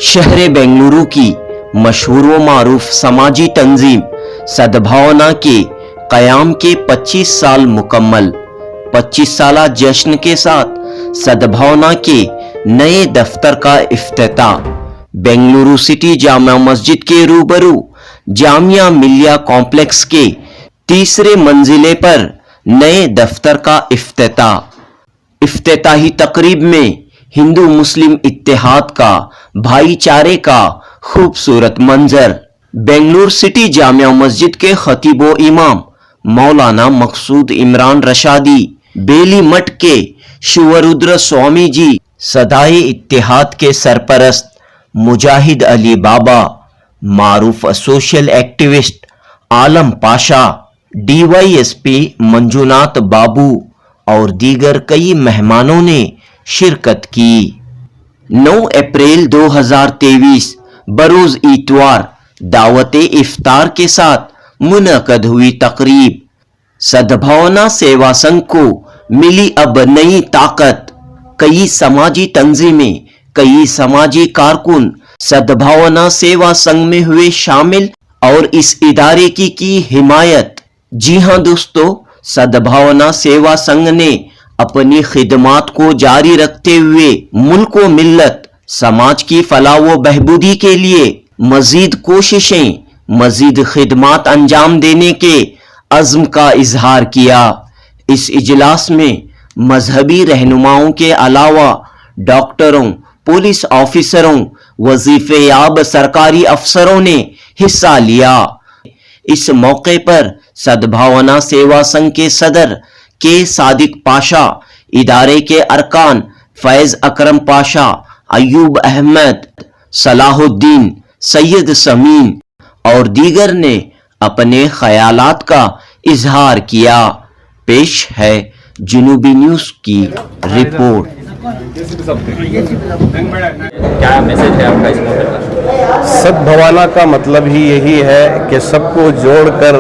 शहर बेंगलुरु की मशहूर व मारूफ समाजी तंजीम सद्भावना के क़याम के 25 साल मुकम्मल। 25 साला जश्न के साथ सद्भावना के नए दफ्तर का इफ्तिताह बेंगलुरु सिटी जामा मस्जिद के रूबरू जामिया मिलिया कॉम्प्लेक्स के तीसरे मंजिले पर नए दफ्तर का इफ्तिताही तकरीब में हिंदू मुस्लिम इत्तेहाद का, भाईचारे का खूबसूरत मंजर। बेंगलुरु सिटी जामिया मस्जिद के खतीब व इमाम मौलाना मकसूद इमरान रशादी, बेली मठ के शिवरुद्र स्वामी जी, सदाए इत्तेहाद के सरपरस्त मुजाहिद अली बाबा, मारूफ सोशल एक्टिविस्ट आलम पाशा, डीवाईएसपी मंजुनाथ बाबू और दीगर कई मेहमानों ने शिरकत की। 9 अप्रैल 2023 बरोज इतवार दावते इफ्तार के साथ मुनक़द हुई तकरीब। सद्भावना सेवा संघ को मिली अब नई ताकत। कई समाजी तंजीमें, कई समाजी कारकुन सद्भावना सेवा संघ में हुए शामिल और इस इदारे की हिमायत। जी हां दोस्तों, सद्भावना सेवा संघ ने अपनी खिदमात को जारी रखते हुए मुल्क व मिल्लत समाज की फलाह व बहबूदी के लिए मजीद कोशिशें, मजीद खिदमात अंजाम देने के अज़्म का इजहार किया। इस इजलास में मजहबी रहनुमाओं के अलावा डॉक्टरों, पुलिस ऑफिसरों, वजीफे याब सरकारी अफसरों ने हिस्सा लिया। इस मौके पर सद्भावना सेवा संघ के सदर के सादिक पाशा, इदारे के अरकान फैज अकरम पाशा, अयूब अहमद, सलाहुद्दीन, सैयद समीन और दीगर ने अपने ख्यालात का इजहार किया। पेश है जुनूबी न्यूज़ की रिपोर्ट। क्या मैसेज है आपका इस मौके पर? सद्भावना का मतलब ही यही है कि सबको जोड़कर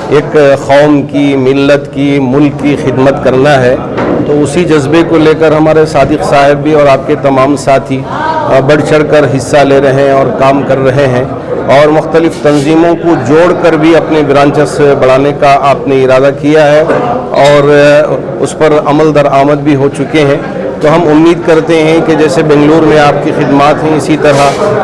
एक कौम की, मिल्लत की, मुल्क की खिदमत करना है। तो उसी जज्बे को लेकर हमारे सादिक साहब भी और आपके तमाम साथी बढ़ चढ़ कर हिस्सा ले रहे हैं और काम कर रहे हैं और मुख्तलिफ तंजीमों को जोड़कर भी अपने ब्रांचेस बढ़ाने का आपने इरादा किया है और उस पर अमल दरामद भी हो चुके हैं। तो हम उम्मीद करते हैं कि जैसे बेंगलुरु में आपकी खिदमात हैं, इसी तरह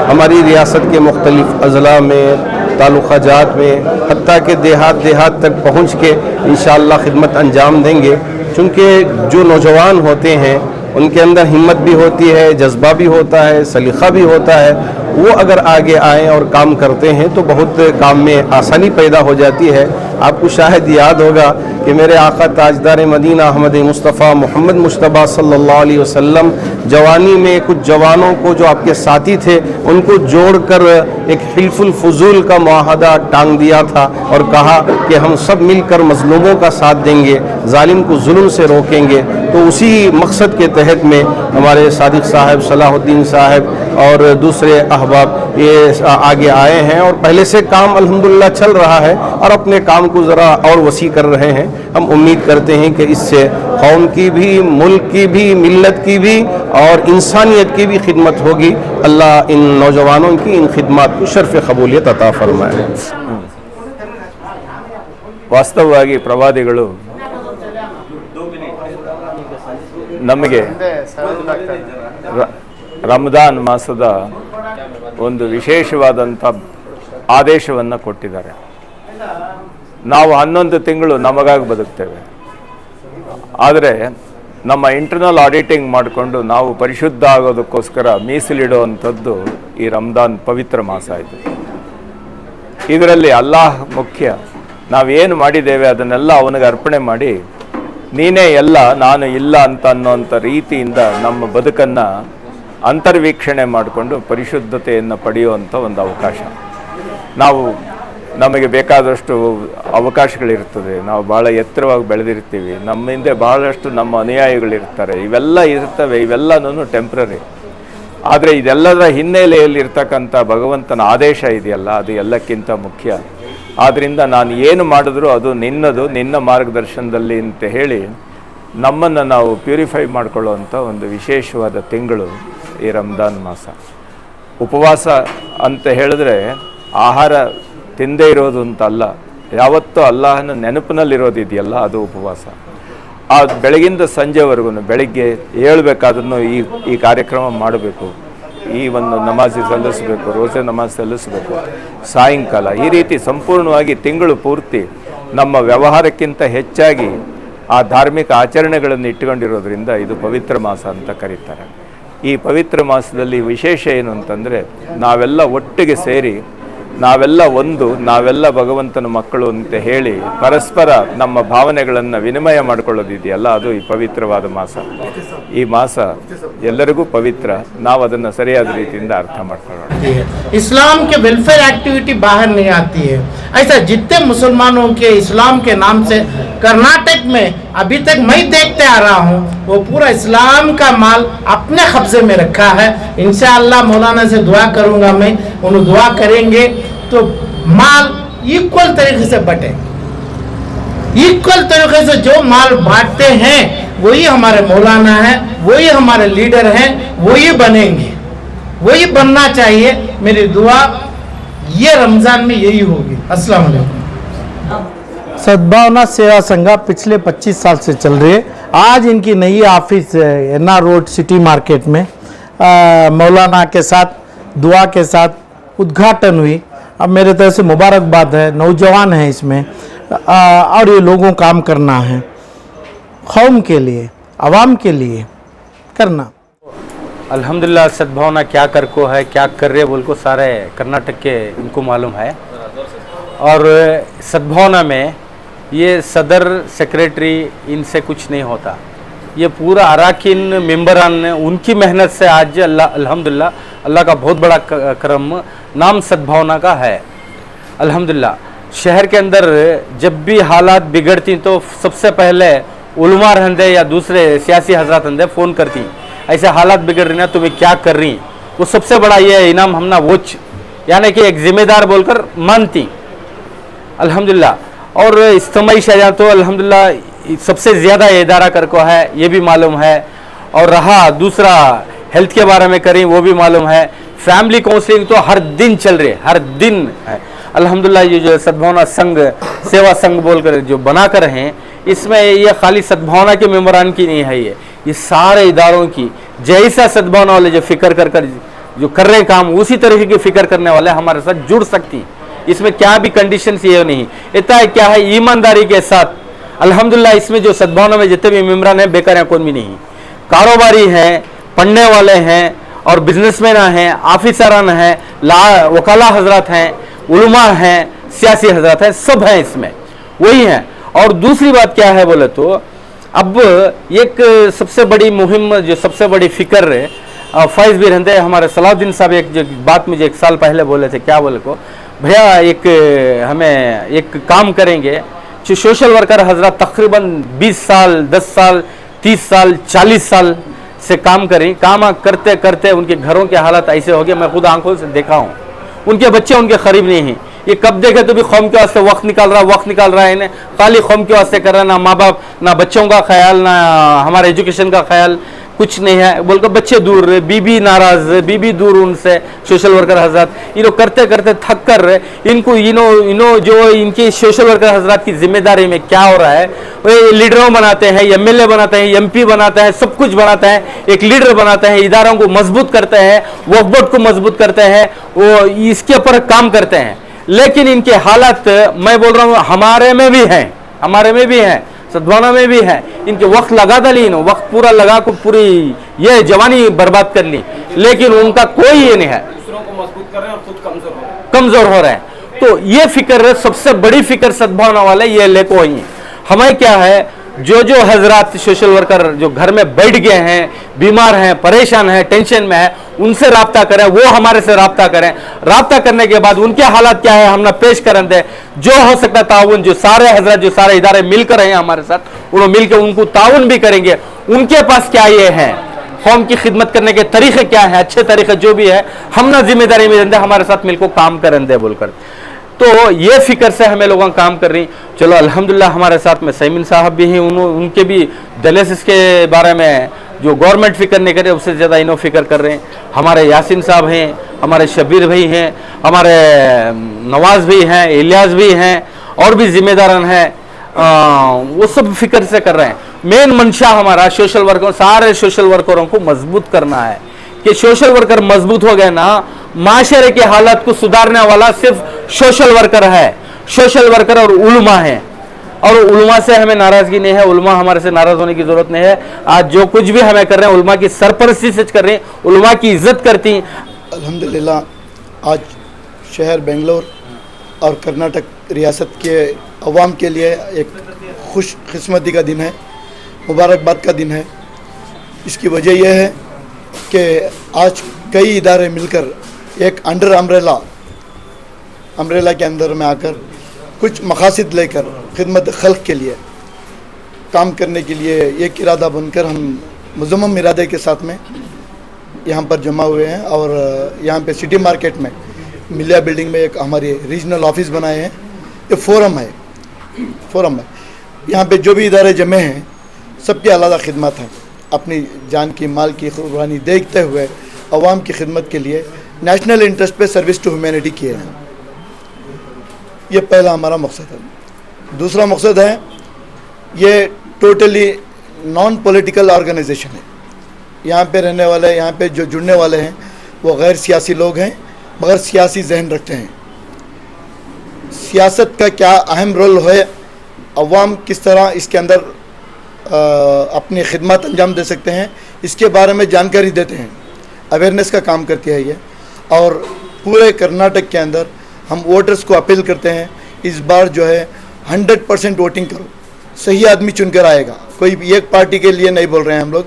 हमारी रियासत के मुख्तलिफ अज़ला में, ताल्लुक़ात में, हत्ता के देहात तक पहुँच के इंशाअल्लाह खिदमत अंजाम देंगे। चूँकि जो नौजवान होते हैं उनके अंदर हिम्मत भी होती है, जज्बा भी होता है, सलीक़ा भी होता है। वो अगर आगे आएँ और काम करते हैं तो बहुत काम में आसानी पैदा हो जाती है। आपको शायद याद होगा कि मेरे आका ताजदार मदीना अहमद मुस्तफ़ा मोहम्मद मुश्तबा सल्लल्लाहु अलैहि वसल्लम जवानी में कुछ जवानों को जो आपके साथी थे उनको जोड़कर एक हिल्फुल फजूल का मुआहदा टांग दिया था और कहा कि हम सब मिलकर मजलूमों का साथ देंगे, जालिम को जुल्म से रोकेंगे। तो उसी मकसद के तहत में हमारे सादिक साहब, सलाहुद्दीन साहब और दूसरे अहबाब ये आगे आए हैं और पहले से काम अल्हम्दुलिल्लाह चल रहा है और अपने काम को ज़रा और वसी कर रहे हैं। हम उम्मीद करते हैं कि इससे कौम की भी, मुल्क की भी, मिल्लत की भी और इंसानियत की भी खिदमत होगी। अल्लाह इन नौजवानों की इन खिदमत को शर्फ कबूलियत अता फरमाए। ವಾಸ್ತವವಾಗಿ ಪ್ರವಾದಿಗಳು ನಮಗೆ ರಮದಾನ್ ಮಾಸದ ಒಂದು ವಿಶೇಷವಾದಂಥ ಆದೇಶವನ್ನು ಕೊಟ್ಟಿದ್ದಾರೆ. ನಾವು 11 ತಿಂಗಳು ನಮಗಾಗಿ ಬದುಕ್ತೇವೆ, ಆದರೆ ನಮ್ಮ ಇಂಟರ್ನಲ್ ಆಡಿಟಿಂಗ್ ಮಾಡಿಕೊಂಡು ನಾವು ಪರಿಶುದ್ಧ ಆಗೋದಕ್ಕೋಸ್ಕರ ಮೀಸಲಿಡುವಂಥದ್ದು ಈ ರಮದಾನ್ ಪವಿತ್ರ ಮಾಸ ಇದು. ಇದರಲ್ಲಿ ಅಲ್ಲಾಹ್ ಮುಖ್ಯ. ನಾವೇನು ಮಾಡಿದ್ದೇವೆ ಅದನ್ನೆಲ್ಲ ಅವನಿಗೆ ಅರ್ಪಣೆ ಮಾಡಿ, ನೀನೇ ಎಲ್ಲ ನಾನು ಇಲ್ಲ ಅಂತ ಅನ್ನೋಂಥ ರೀತಿಯಿಂದ ನಮ್ಮ ಬದುಕನ್ನು ಅಂತರ್ವೀಕ್ಷಣೆ ಮಾಡಿಕೊಂಡು ಪರಿಶುದ್ಧತೆಯನ್ನು ಪಡೆಯುವಂಥ ಒಂದು ಅವಕಾಶ. ನಮಗೆ ಬೇಕಾದಷ್ಟು ಅವಕಾಶಗಳಿರ್ತದೆ, ನಾವು ಭಾಳ ಎತ್ತರವಾಗಿ ಬೆಳೆದಿರ್ತೀವಿ, ನಮ್ಮ ಹಿಂದೆ ಬಹಳಷ್ಟು ನಮ್ಮ ಅನುಯಾಯಿಗಳಿರ್ತಾರೆ, ಇವೆಲ್ಲ ಇರ್ತವೆ, ಇವೆಲ್ಲನೂ ಟೆಂಪ್ರರಿ. ಆದರೆ ಇದೆಲ್ಲದರ ಹಿನ್ನೆಲೆಯಲ್ಲಿರ್ತಕ್ಕಂಥ ಭಗವಂತನ ಆದೇಶ ಇದೆಯಲ್ಲ, ಅದು ಎಲ್ಲಕ್ಕಿಂತ ಮುಖ್ಯ. ಆದ್ದರಿಂದ ನಾನು ಏನು ಮಾಡಿದ್ರೂ ಅದು ನಿನ್ನದು, ನಿನ್ನ ಮಾರ್ಗದರ್ಶನದಲ್ಲಿ ಅಂತ ಹೇಳಿ ನಮ್ಮನ್ನು ನಾವು ಪ್ಯೂರಿಫೈ ಮಾಡಿಕೊಳ್ಳುವಂಥ ಒಂದು ವಿಶೇಷವಾದ ತಿಂಗಳು ಈ ರಂಜಾನ್ ಮಾಸ. ಉಪವಾಸ ಅಂತ ಹೇಳಿದ್ರೆ ಆಹಾರ ತಿಂದೇ ಇರೋದು ಅಂತ ಅಲ್ಲ, ಯಾವತ್ತೂ ಅಲ್ಲಾಹನ ನೆನಪಿನಲ್ಲಿರೋದಿದೆಯಲ್ಲ ಅದು ಉಪವಾಸ. ಆ ಬೆಳಗಿಂದ ಸಂಜೆವರೆಗೂ ಬೆಳಿಗ್ಗೆ ಏಳಬೇಕಾದ್ರೂ ಈ ಕಾರ್ಯಕ್ರಮ ಮಾಡಬೇಕು, ಈ ಒಂದು ನಮಾಜಿ ಸಲ್ಲಿಸಬೇಕು, ರೋಜೆ ನಮಾಜ್ ಸಲ್ಲಿಸಬೇಕು, ಸಾಯಂಕಾಲ ಈ ರೀತಿ ಸಂಪೂರ್ಣವಾಗಿ ತಿಂಗಳು ಪೂರ್ತಿ ನಮ್ಮ ವ್ಯವಹಾರಕ್ಕಿಂತ ಹೆಚ್ಚಾಗಿ ಆ ಧಾರ್ಮಿಕ ಆಚರಣೆಗಳನ್ನು ಇಟ್ಟುಕೊಂಡಿರೋದ್ರಿಂದ ಇದು ಪವಿತ್ರ ಮಾಸ ಅಂತ ಕರೀತಾರೆ. ಈ ಪವಿತ್ರ ಮಾಸದಲ್ಲಿ ವಿಶೇಷ ಏನು ಅಂತಂದರೆ ನಾವೆಲ್ಲ ಒಟ್ಟಿಗೆ ಸೇರಿ ನಾವೆಲ್ಲ ಒಂದು, ನಾವೆಲ್ಲ ಭಗವಂತನ ಮಕ್ಕಳು ಅಂತ ಹೇಳಿ ಪರಸ್ಪರ ನಮ್ಮ ಭಾವನೆಗಳನ್ನು ವಿನಿಮಯ ಮಾಡಿಕೊಳ್ಳೋದಿದೆಯಲ್ಲ ಅದು ಈ ಪವಿತ್ರವಾದ ಮಾಸ. ಈ ಮಾಸ ಎಲ್ಲರಿಗೂ ಪವಿತ್ರ, ನಾವು ಅದನ್ನು ಸರಿಯಾದ ರೀತಿಯಿಂದ ಅರ್ಥ ಮಾಡ್ಕೊಳ್ಳೋಣ. इस्लाम के वेलफेयर एक्टिविटी बाहर नहीं आती है। ऐसा जितने मुसलमानों के इस्लाम के नाम से कर्नाटक में अभी तक मैं देखते आ रहा हूँ वो पूरा इस्लाम का माल अपने कब्जे में रखा है। इंशाअल्लाह मौलाना से दुआ करूँगा मैं, उन्हें दुआ करेंगे तो माल इक्वल तरीके से बटे। इक्वल तरीके से जो माल बांटते हैं वही हमारे मौलाना हैं, वही हमारे लीडर हैं, वही बनेंगे, वही बनना चाहिए। मेरी दुआ ये रमजान में यही होगी। अस्सलाम वालेकुम। सद्भावना सेवा संघ पिछले 25 साल से चल रही है। आज इनकी नई office NR road city market में मौलाना के साथ दुआ के साथ उद्घाटन हुई। अब मेरे तरफ से मुबारकबाद है, नौजवान हैं इसमें और ये लोगों काम करना है, कौम के लिए, आवाम के लिए करना। अल्हम्दुलिल्लाह सद्भावना क्या कर को है, क्या कर रहे बोल को सारे कर्नाटक के इनको मालूम है। और सद्भावना में ये सदर सेक्रेटरी इनसे कुछ नहीं होता, ये पूरा अराकीन मेंबरान उनकी मेहनत से आज अल्हम्दुलिल्लाह अल्लाह का बहुत बड़ा करम नाम सद्भावना का है। अल्हम्दुलिल्लाह शहर के अंदर जब भी हालात बिगड़ती तो सबसे पहले उलमा रहंदे या दूसरे सियासी हजरात रहंदे फ़ोन करती, ऐसे हालात बिगड़ रही ना तुम्हें क्या कर रही, वो सबसे बड़ा ये इनाम हमना वोच यानी कि एक जिम्मेदार बोलकर मानती अल्हम्दुलिल्लाह। और इज्तिमाई शजा तो अल्हम्दुलिल्लाह सबसे ज़्यादा इदारा कर को है ये भी मालूम है। और रहा दूसरा हेल्थ के बारे में करें वो भी मालूम है। फैमिली काउंसलिंग तो हर दिन चल रही है, हर दिन है अल्हम्दुलिल्लाह। ये जो सद्भावना संघ सेवा संघ बोलकर जो बना कर हैं इसमें ये खाली सद्भावना के मेम्बरान की नहीं है, ये सारे इदारों की जैसा सद्भावना वाले जो फिक्र कर जो कर रहे हैं काम उसी तरीके की फिक्र करने वाले हमारे साथ जुड़ सकती। इसमें क्या भी कंडीशंस ये नहीं, इतना क्या है ईमानदारी के साथ अल्हम्दुलिल्लाह। इसमें जो सद्भावना में जितने भी मेम्बरान हैं बेकार हैं कौन भी नहीं, कारोबारी हैं, पढ़ने वाले हैं और बिजनेसमैन हैं, ऑफिसरान हैं, वकाला हजरात हैं, उलमा हैं, सियासी हजरात हैं, सब हैं इसमें वही हैं। और दूसरी बात क्या है बोले तो अब एक सबसे बड़ी मुहिम जो सबसे बड़ी फिक्र फैज़ भी रहते हमारे सलाउद्दीन साहब एक जो बात मुझे 1 साल पहले बोले थे, क्या बोले को भैया एक हमें एक काम करेंगे जो सोशल वर्कर हजरात तकरीबन 20 साल 10 साल 30 साल 40 साल से काम करें, काम करते करते उनके घरों के हालात ऐसे हो गए, मैं खुद आंखों से देखा हूँ, उनके बच्चे उनके करीब नहीं हैं। ये कब देखे तो भी कौम के वास्ते वक्त निकाल रहा है, इन्हें खाली कौम के वास्ते कर रहा है, ना माँ बाप ना बच्चों का ख्याल ना हमारे एजुकेशन का ख्याल कुछ नहीं है। बोलकर बच्चे दूर, बीबी नाराज, बीबी दूर उनसे सोशल वर्कर हजरात ये लोग करते करते थक कर इनको इनो जो इनकी सोशल वर्कर हजरात की जिम्मेदारी में क्या हो रहा है, वो लीडरों बनाते हैं, एमएलए बनाते हैं, एमपी बनाते हैं, सब कुछ बनाते हैं, एक लीडर बनाते हैं, इदारों को मजबूत करते हैं, वक्फ बोर्ड को मजबूत करते हैं, वो इसके ऊपर काम करते हैं। लेकिन इनके हालात मैं बोल रहा हूँ हमारे में भी हैं, सद्भावना में भी है। इनके वक्त लगा था ली, वक्त पूरा लगा को पूरी ये जवानी बर्बाद कर ली, लेकिन उनका कोई ये नहीं है, दूसरों को मजबूत कर रहे हैं और खुद कमजोर हो रहे हैं। तो ये फिक्र सबसे बड़ी फिक्र सद्भावना वाले ये लेको ही हमें क्या है, जो हजरात सोशल वर्कर जो घर में बैठ गए हैं, बीमार हैं, परेशान हैं, टेंशन में है, उनसे राब्ता करें, वो हमारे से राब्ता करें। राब्ता करने के बाद उनके हालात क्या है हम ना पेश करें दे, जो हो सकता ताउन जो सारे हजरात जो सारे इदारे मिलकर हैं हमारे साथ, उन्होंने मिलकर उनको ताउन भी करेंगे। उनके पास क्या ये है, कौम की खिदमत करने के तरीके क्या है, अच्छे तरीके जो भी है हम ना जिम्मेदारी में देंगे, हमारे साथ मिलकर काम करें दे बोलकर। तो ये फिक्र से हमें लोगों काम कर रही। चलो अल्हम्दुलिल्लाह हमारे साथ में सैमिन साहब भी हैं, उनके भी डायलिसिस के बारे में जो गवर्नमेंट फिक्र नहीं करे उससे ज़्यादा इन्हों फिक्र कर रहे हैं। हमारे यासिन साहब हैं, हमारे शबीर भाई हैं, हमारे नवाज भी हैं, इलियास भी हैं, और भी जिम्मेदारान हैं, वो सब फिक्र से कर रहे हैं। मेन मंशा हमारा सोशल वर्कर, सारे सोशल वर्करों को मजबूत करना है कि सोशल वर्कर मजबूत हो गए ना, माशरे की हालत को सुधारने वाला सिर्फ सोशल वर्कर है, सोशल वर्कर और उलमा है। और उलमा से हमें नाराजगी नहीं है, उलमा हमारे से नाराज होने की जरूरत नहीं है। आज जो कुछ भी हमें कर रहे हैं उलमा की सरपरस्ती से कर रहे हैं, उलमा की इज्जत करती हैं। अल्हम्दुलिल्लाह आज शहर बेंगलोर और कर्नाटक रियासत के अवाम के लिए एक खुशकिस्मती का दिन है, मुबारकबाद का दिन है। इसकी वजह यह है कि आज कई इदारे मिलकर एक अंडर अम्ब्रेला के अंदर में आकर कुछ मकासद लेकर खिदमत खल्क के लिए काम करने के लिए एक इरादा बनकर हम मुज़म्मम इरादे के साथ में यहाँ पर जमा हुए हैं। और यहाँ पे सिटी मार्केट में मिलिया बिल्डिंग में एक हमारी रीजनल ऑफिस बनाए हैं। ये फोरम है यहाँ पे जो भी इदारे जमे हैं सबकी अलग खिदमत है, अपनी जान की माल की कुर्बानी देखते हुए अवाम की खिदमत के लिए नेशनल इंटरेस्ट पे सर्विस टू ह्यूमैनिटी किए हैं। ये पहला हमारा मकसद है। दूसरा मकसद है ये टोटली नॉन पॉलिटिकल ऑर्गेनाइजेशन है। यहाँ पे रहने वाले, यहाँ पे जो जुड़ने वाले हैं वो गैर सियासी लोग हैं मगर सियासी जहन रखते हैं। सियासत का क्या अहम रोल है, अवाम किस तरह इसके अंदर अपनी खिदमत अंजाम दे सकते हैं, इसके बारे में जानकारी देते हैं, अवेयरनेस का काम करती है ये। और पूरे कर्नाटक के अंदर हम वोटर्स को अपील करते हैं इस बार जो है 100% वोटिंग करो, सही आदमी चुनकर आएगा, कोई एक पार्टी के लिए नहीं बोल रहे हैं हम लोग।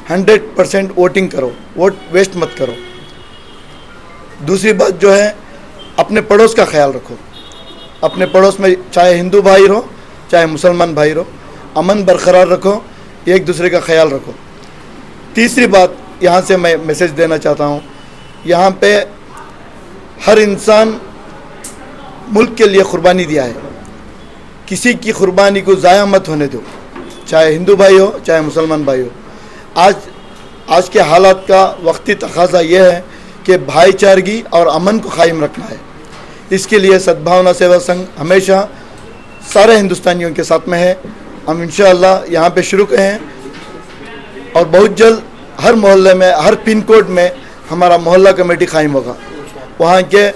100% वोटिंग करो, वोट वेस्ट मत करो। दूसरी बात जो है अपने पड़ोस का ख्याल रखो, अपने पड़ोस में चाहे हिंदू भाई रहो चाहे मुसलमान भाई रहो, अमन बरकरार रखो, एक दूसरे का ख्याल रखो। तीसरी बात यहाँ से मैं मैसेज देना चाहता हूँ, यहाँ पे हर इंसान मुल्क के लिए कुर्बानी दिया है, किसी की कुर्बानी को ज़ाया मत होने दो, चाहे हिंदू भाई हो चाहे मुसलमान भाई हो। आज के हालात का वक्ती तकाजा ये है कि भाईचारगी और अमन को कायम रखना है। इसके लिए सद्भावना सेवा संघ हमेशा सारे हिंदुस्तानियों के साथ में है। हम इंशाअल्लाह यहाँ पे शुरू हैं और बहुत जल्द हर मोहल्ले में, हर पिन कोड में हमारा मोहल्ला कमेटी कायम होगा। वहाँ के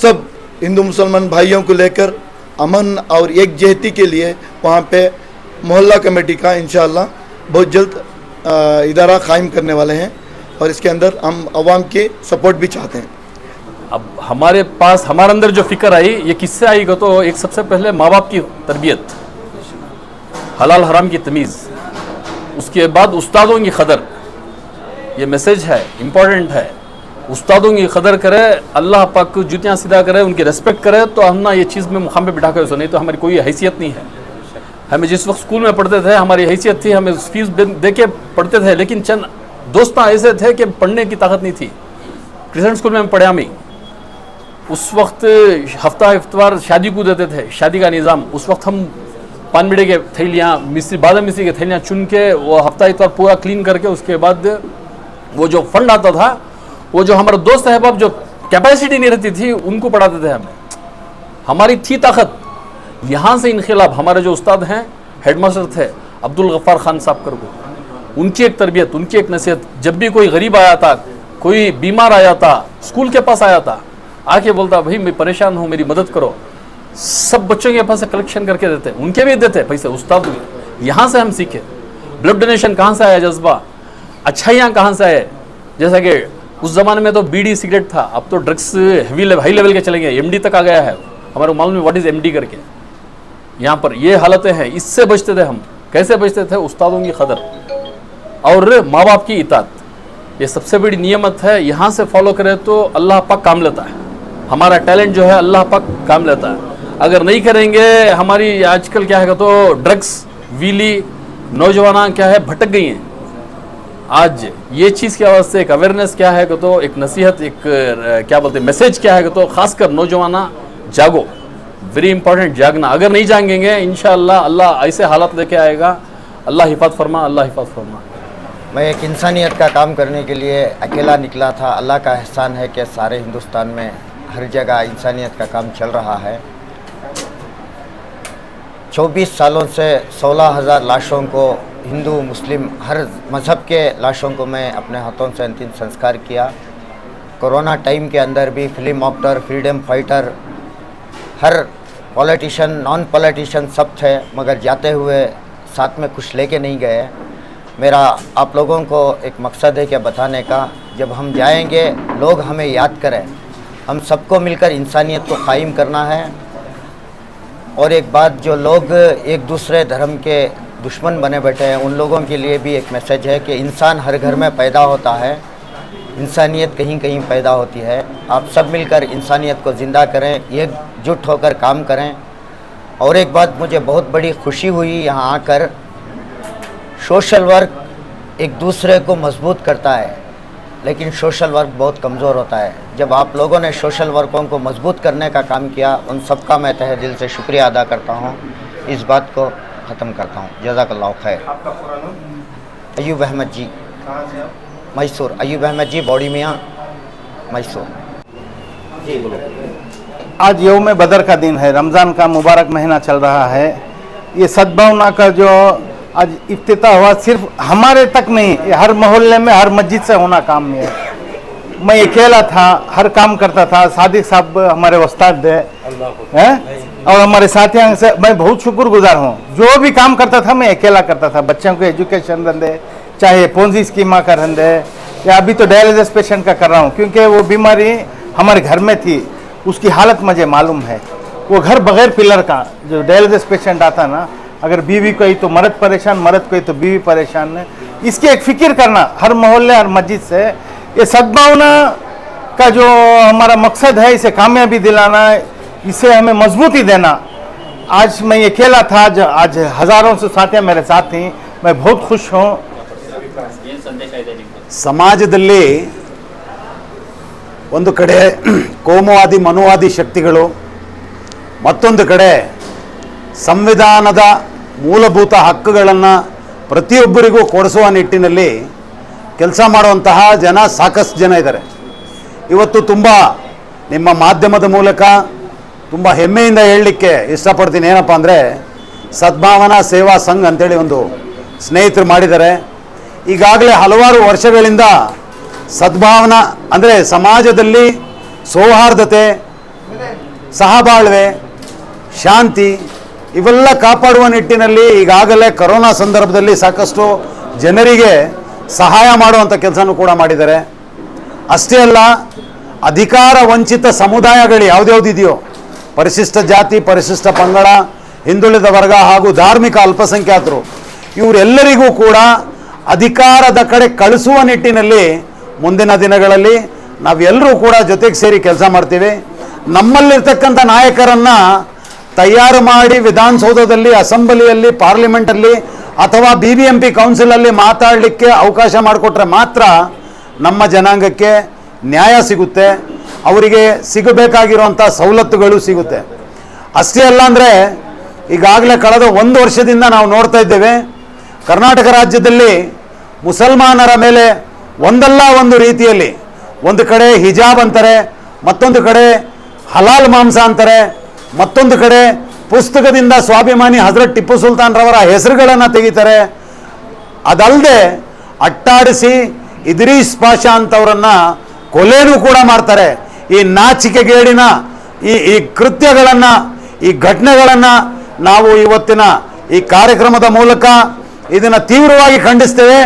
सब हिंदू मुसलमान भाइयों को लेकर अमन और एकजहती के लिए वहाँ पे मोहल्ला कमेटी का इंशाअल्लाह बहुत जल्द इदारा कायम करने वाले हैं और इसके अंदर हम अवाम के सपोर्ट भी चाहते हैं। अब हमारे अंदर जो फिक्र आई ये किससे आई तो एक सबसे पहले माँ बाप की तरबियत, हलाल हराम की तमीज़, उसके बाद उस्तादों की कदर। ये मैसेज है, इम्पोर्टेंट है। उस्तादों की कदर करे, अल्लाह पाक को जुतियाँ सीधा करे, उनकी रेस्पेक्ट करे तो हम ना ये चीज़ में मुकाम पे बिठा कर सुने, तो हमारी कोई हैसियत नहीं है। हमें जिस वक्त स्कूल में पढ़ते थे हमारी हैसियत थी, हमें फीस दे के पढ़ते थे, लेकिन चंद दोस्त ऐसे थे कि पढ़ने की ताकत नहीं थी। क्रिश्चियन स्कूल में पढ़े हमें, उस वक्त हफ्ता इफ्तार शादी को देते थे, शादी का निज़ाम। उस वक्त हम पान बीड़े के थैलियाँ, मिस्त्री बादाम मिस्त्री के थैलियाँ चुन के वो हफ्ता इफ्तार पूरा क्लीन करके उसके बाद वो जो फंड आता था वो जो हमारे दोस्त अहबाब जो कैपेसिटी नहीं रहती थी उनको पढ़ाते थे। हमें हमारी थी ताकत। यहाँ से इनखिलाफ हमारे जो उस्ताद हैं, हेडमास्टर थे अब्दुल गफ्फार खान साहब करको, उनकी एक तरबियत, उनकी एक नसीहत। जब भी कोई गरीब आया था, कोई बीमार आया था, स्कूल के पास आया था, आके बोलता भाई मैं परेशान हूँ, मेरी मदद करो। सब बच्चों के पास से कलेक्शन करके देते, उनके भी देते पैसे, उस्ताद भी। यहाँ से हम सीखे ब्लड डोनेशन कहाँ से आया, जज्बा, अच्छाइयाँ कहाँ से आए। जैसा कि उस ज़माने में तो बीड़ी सिगरेट था, अब तो ड्रग्स हाई लेवल के चले गए, एमडी तक आ गया है। हमारे मालूम है व्हाट इज़ एमडी करके। यहाँ पर ये हालतें हैं, इससे बचते थे हम। कैसे बचते थे? उस्तादों की कदर और माँ बाप की इताअत, ये सबसे बड़ी नियमत है। यहाँ से फॉलो करें तो अल्लाह पाक काम लेता है। हमारा टैलेंट जो है अल्लाह पाक काम लेता है। अगर नहीं करेंगे, हमारी आजकल क्या है तो ड्रग्स वीली नौजवान क्या है भटक गई हैं। आज ये चीज़ की आवाज़ से एक अवेयरनेस क्या है तो एक नसीहत, एक क्या बोलते हैं मैसेज क्या है तो खासकर नौजवाना जागो, वेरी इंपॉर्टेंट जागना। अगर नहीं जागेंगे इंशाअल्लाह अल्लाह ऐसे हालात लेके आएगा। अल्लाह हिफाज़त फरमा, अल्लाह हिफाज़त फरमा। मैं एक इंसानियत का काम करने के लिए अकेला निकला था। अल्लाह का एहसान है कि सारे हिंदुस्तान में हर जगह इंसानियत का काम चल रहा है। 24 सालों से 16,000 लाशों को, हिंदू मुस्लिम हर मज़हब के लाशों को मैं अपने हाथों से अंतिम संस्कार किया। कोरोना टाइम के अंदर भी फिल्म एक्टर, फ्रीडम फाइटर, हर पॉलिटिशियन, नॉन पॉलिटिशियन सब थे, मगर जाते हुए साथ में कुछ लेके नहीं गए। मेरा आप लोगों को एक मकसद है कि बताने का, जब हम जाएंगे लोग हमें याद करें। हम सबको मिलकर इंसानियत को कायम करना है। और एक बात, जो लोग एक दूसरे धर्म के दुश्मन बने बैठे हैं, उन लोगों के लिए भी एक मैसेज है कि इंसान हर घर में पैदा होता है, इंसानियत कहीं कहीं पैदा होती है। आप सब मिलकर इंसानियत को ज़िंदा करें, एकजुट होकर काम करें। और एक बात मुझे बहुत बड़ी खुशी हुई यहाँ आकर, सोशल वर्क एक दूसरे को मजबूत करता है, लेकिन सोशल वर्क बहुत कमज़ोर होता है। जब आप लोगों ने सोशल वर्कों को मजबूत करने का काम किया, उन सबका मैं तहे दिल से शुक्रिया अदा करता हूँ। इस बात को ख़त्म करता हूँ। जज़ाकल्लाह खैर। अयूब अहमद जी, मैसूर। अयूब अहमद जी, बॉडी मियाँ, मैसूर। जी बोलो। आज यौम बदर का दिन है, रमज़ान का मुबारक महीना चल रहा है। ये सद्भावना का जो आज इफ्तिताह हुआ, सिर्फ हमारे तक नहीं, ये हर मोहल्ले में, हर मस्जिद से होना काम है। मैं अकेला था, हर काम करता था। सादिक साहब हमारे उस्ताद हैं और हमारे साथियों से मैं बहुत शुक्रगुजार हूँ। जो भी काम करता था मैं अकेला करता था। बच्चों को एजुकेशन धंधे, चाहे पोंजी स्कीमा का धंधे, या अभी तो डायलिसिस पेशेंट का कर रहा हूँ, क्योंकि वो बीमारी हमारे घर में थी, उसकी हालत मुझे मालूम है। वो घर बगैर पिलर का जो डायलिसिस पेशेंट आता ना, अगर बीवी कोई तो मर्द परेशान, मर्द कोई तो बीवी परेशान है। इसकी एक फिक्र करना हर मोहल्ले, हर मस्जिद से। ये सद्भावना का जो हमारा मकसद है, इसे कामयाबी दिलाना, इसे हमें मजबूती देना। आज मैं अकेला था, आज हज़ारों से साथियाँ मेरे साथ थी। मैं बहुत खुश हूँ। ಸಮಾಜದಲ್ಲಿ ಒಂದು ಕಡೆ ಕೋಮುವಾದಿ ಮನುವಾದಿ ಶಕ್ತಿಗಳು, ಮತ್ತೊಂದು ಕಡೆ ಸಂವಿಧಾನದ ಮೂಲಭೂತ ಹಕ್ಕುಗಳನ್ನು ಪ್ರತಿಯೊಬ್ಬರಿಗೂ ಕೊಡಿಸುವ ನಿಟ್ಟಿನಲ್ಲಿ ಕೆಲಸ ಮಾಡುವಂತಹ ಜನ ಸಾಕಷ್ಟು ಜನ ಇದ್ದಾರೆ. ಇವತ್ತು ತುಂಬ ನಿಮ್ಮ ಮಾಧ್ಯಮದ ಮೂಲಕ ತುಂಬ ಹೆಮ್ಮೆಯಿಂದ ಹೇಳಲಿಕ್ಕೆ ಇಷ್ಟಪಡ್ತೀನಿ. ಏನಪ್ಪ ಅಂದರೆ, ಸದ್ಭಾವನಾ ಸೇವಾ ಸಂಘ ಅಂತೇಳಿ ಒಂದು ಸ್ನೇಹಿತರು ಮಾಡಿದ್ದಾರೆ. ಈಗಾಗಲೇ ಹಲವಾರು ವರ್ಷಗಳಿಂದ ಸದ್ಭಾವನಾ ಅಂದರೆ ಸಮಾಜದಲ್ಲಿ ಸೌಹಾರ್ದತೆ, ಸಹಬಾಳ್ವೆ, ಶಾಂತಿ ಇವೆಲ್ಲ ಕಾಪಾಡುವ ನಿಟ್ಟಿನಲ್ಲಿ ಈಗಾಗಲೇ ಕರೋನಾ ಸಂದರ್ಭದಲ್ಲಿ ಸಾಕಷ್ಟು ಜನರಿಗೆ ಸಹಾಯ ಮಾಡುವಂಥ ಕೆಲಸನೂ ಕೂಡ ಮಾಡಿದ್ದಾರೆ. ಅಷ್ಟೇ ಅಲ್ಲ, ಅಧಿಕಾರ ವಂಚಿತ ಸಮುದಾಯಗಳು ಯಾವುದ್ಯಾವುದಿದೆಯೋ, ಪರಿಶಿಷ್ಟ ಜಾತಿ, ಪರಿಶಿಷ್ಟ ಪಂಗಡ, ಹಿಂದುಳಿದ ವರ್ಗ ಹಾಗೂ ಧಾರ್ಮಿಕ ಅಲ್ಪಸಂಖ್ಯಾತರು, ಇವರೆಲ್ಲರಿಗೂ ಕೂಡ ಅಧಿಕಾರದ ಕಡೆ ಕಳಿಸುವ ನಿಟ್ಟಿನಲ್ಲಿ ಮುಂದಿನ ದಿನಗಳಲ್ಲಿ ನಾವೆಲ್ಲರೂ ಕೂಡ ಜೊತೆಗೆ ಸೇರಿ ಕೆಲಸ ಮಾಡ್ತೀವಿ. ನಮ್ಮಲ್ಲಿರ್ತಕ್ಕಂಥ ನಾಯಕರನ್ನು ತಯಾರು ಮಾಡಿ ವಿಧಾನಸೌಧದಲ್ಲಿ, ಅಸೆಂಬ್ಲಿಯಲ್ಲಿ, ಪಾರ್ಲಿಮೆಂಟಲ್ಲಿ ಅಥವಾ BBMP ಕೌನ್ಸಿಲಲ್ಲಿ ಮಾತಾಡಲಿಕ್ಕೆ ಅವಕಾಶ ಮಾಡಿಕೊಟ್ರೆ ಮಾತ್ರ ನಮ್ಮ ಜನಾಂಗಕ್ಕೆ ನ್ಯಾಯ ಸಿಗುತ್ತೆ, ಅವರಿಗೆ ಸಿಗಬೇಕಾಗಿರುವಂಥ ಸವಲತ್ತುಗಳು ಸಿಗುತ್ತೆ. ಅಷ್ಟೇ ಅಲ್ಲ ಅಂದರೆ, ಈಗಾಗಲೇ ಕಳೆದ 1 ವರ್ಷದಿಂದ ನಾವು ನೋಡ್ತಾ ಇದ್ದೇವೆ, ಕರ್ನಾಟಕ ರಾಜ್ಯದಲ್ಲಿ ಮುಸಲ್ಮಾನರ ಮೇಲೆ ಒಂದಲ್ಲ ಒಂದು ರೀತಿಯಲ್ಲಿ, ಒಂದು ಕಡೆ ಹಿಜಾಬ್ ಅಂತಾರೆ, ಮತ್ತೊಂದು ಕಡೆ ಹಲಾಲ್ ಮಾಂಸ ಅಂತಾರೆ, ಮತ್ತೊಂದು ಕಡೆ ಪುಸ್ತಕದಿಂದ ಸ್ವಾಭಿಮಾನಿ ಹಜರತ್ ಟಿಪ್ಪು ಸುಲ್ತಾನ್ ರವರ ಹೆಸರುಗಳನ್ನು ತೆಗಿತಾರೆ. ಅದಲ್ಲದೆ ಅಟ್ಟಾಡಿಸಿ ಇದ್ರೀಸ್ ಪಾಷಾ ಅಂತವರನ್ನು ಕೊಲೆನೂ ಕೂಡ ಮಾಡ್ತಾರೆ. ಈ ನಾಚಿಕೆಗೇಡಿನ ಈ ಕೃತ್ಯಗಳನ್ನು, ಈ ಘಟನೆಗಳನ್ನು ನಾವು ಇವತ್ತಿನ ಈ ಕಾರ್ಯಕ್ರಮದ ಮೂಲಕ ಇದನ್ನು ತೀವ್ರವಾಗಿ ಖಂಡಿಸ್ತೇವೆ.